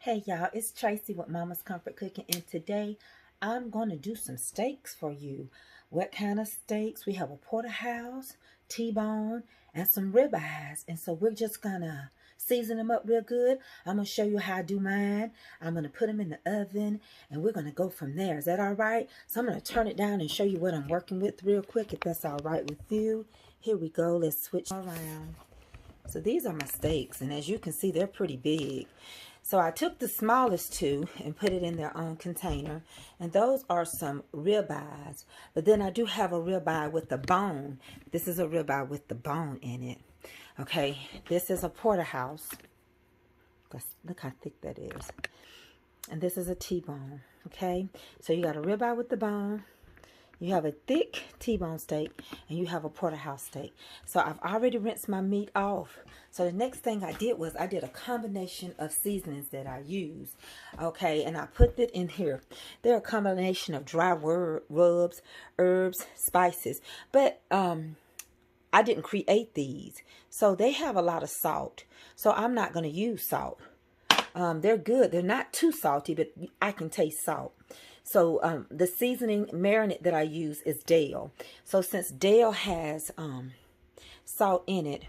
Hey y'all, it's Tracy with Mama's Comfort Cooking, and today I'm going to do some steaks for you. What kind of steaks? We have a porterhouse, T-bone, and some ribeyes. And so we're just going to season them up real good. I'm going to show you how I do mine. I'm going to put them in the oven, and we're going to go from there. Is that all right? So I'm going to turn it down and show you what I'm working with real quick, if that's all right with you. Here we go. Let's switch around. So these are my steaks, and as you can see, they're pretty big. So I took the smallest two and put it in their own container. And those are some ribeyes. But then I do have a ribeye with the bone. This is a ribeye with the bone in it. Okay, this is a porterhouse. Look how thick that is. And this is a T-bone. Okay, so you got a ribeye with the bone. You have a thick T-bone steak, and you have a porterhouse steak. So I've already rinsed my meat off. So the next thing I did was I did a combination of seasonings that I use. Okay, and I put it in here. They're a combination of dry rubs, herbs, spices. But I didn't create these. So they have a lot of salt. So I'm not going to use salt. They're good. They're not too salty, but I can taste salt. So the seasoning marinade that I use is Dale. So since Dale has salt in it,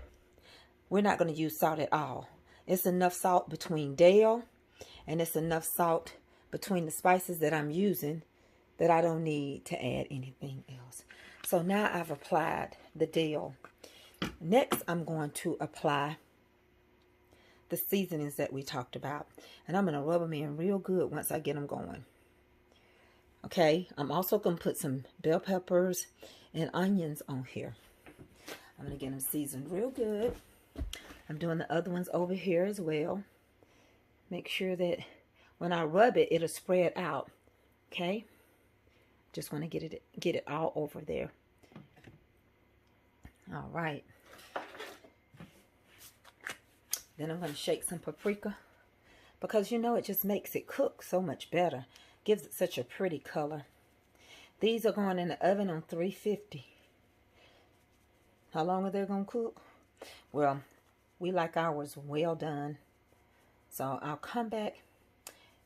we're not going to use salt at all. It's enough salt between Dale, and it's enough salt between the spices that I'm using that I don't need to add anything else. So now I've applied the Dale. Next, I'm going to apply the seasonings that we talked about. And I'm going to rub them in real good once I get them going. Okay, I'm also going to put some bell peppers and onions on here. I'm going to get them seasoned real good. I'm doing the other ones over here as well. Make sure that when I rub it, it'll spread out. Okay, just want to get it all over there. All right. Then I'm going to shake some paprika, because you know it just makes it cook so much better. Gives it such a pretty color. These are going in the oven on 350. How long are they going to cook? Well, we like ours well done. So I'll come back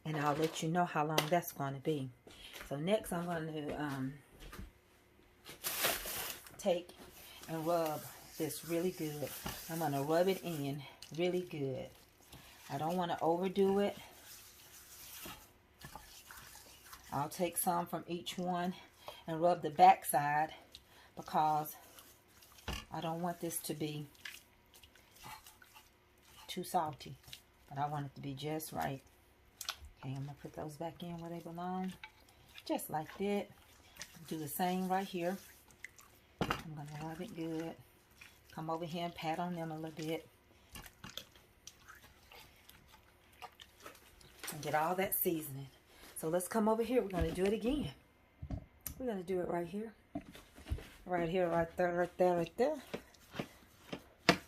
and I'll let you know how long that's going to be. So next I'm going to take and rub this really good. I'm going to rub it in really good. I don't want to overdo it. I'll take some from each one and rub the back side, because I don't want this to be too salty, but I want it to be just right. Okay, I'm going to put those back in where they belong, just like that. Do the same right here. I'm going to rub it good. Come over here and pat on them a little bit. And get all that seasoning. So let's come over here. We're going to do it again. We're going to do it right here. Right here, right there, right there, right there. I'm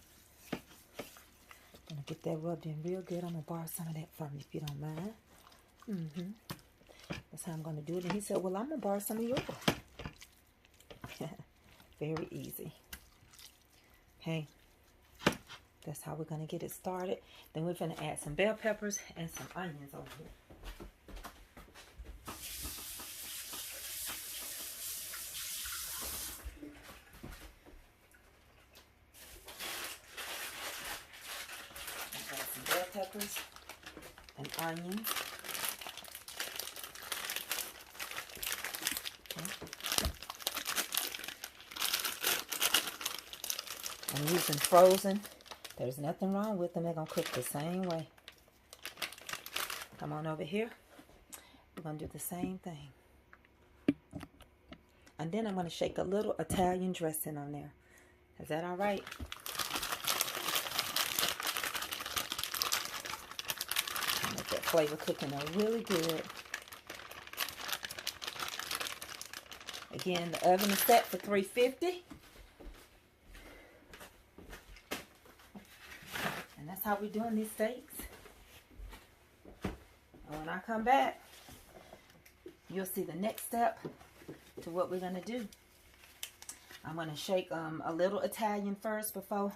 going to get that rubbed in real good. I'm going to borrow some of that from you if you don't mind. That's how I'm going to do it. And he said, well, I'm going to borrow some of yours. Very easy. Okay. That's how we're going to get it started. Then we're going to add some bell peppers and some onions over here. Peppers and onions. Okay. I'm using frozen. There's nothing wrong with them. They're going to cook the same way. Come on over here. We're going to do the same thing. And then I'm going to shake a little Italian dressing on there. Is that all right? Make that flavor cooking there really good. Again, the oven is set for 350. And that's how we're doing these steaks. And when I come back, you'll see the next step to what we're going to do. I'm going to shake a little Italian first before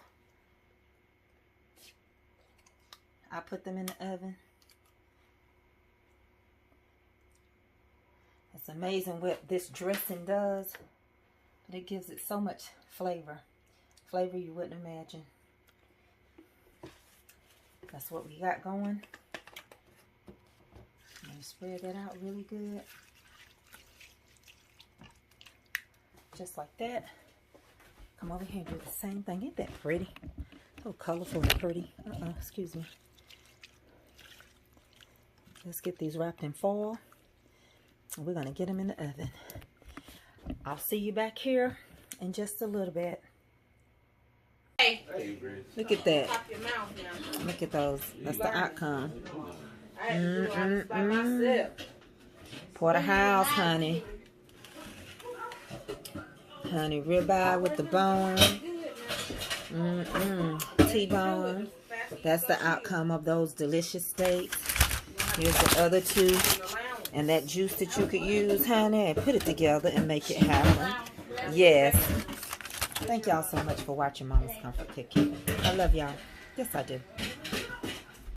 I put them in the oven. It's amazing what this dressing does. But it gives it so much flavor. Flavor you wouldn't imagine. That's what we got going. I'm going to spread that out really good. Just like that. Come over here and do the same thing. Ain't that pretty? So colorful and pretty. Excuse me. Let's get these wrapped in foil. And we're going to get them in the oven. I'll see you back here in just a little bit. Hey, look at that. pop your mouth now. Look at those. That's the outcome. I had to do all this by myself. Porterhouse, honey. Honey, ribeye with the bone. T-bone. That's the outcome of those delicious steaks. Here's the other two. And that juice that you could use, honey, and put it together and make it happen. Yes. Thank y'all so much for watching Mama's Comfort Cooking. I love y'all. Yes, I do.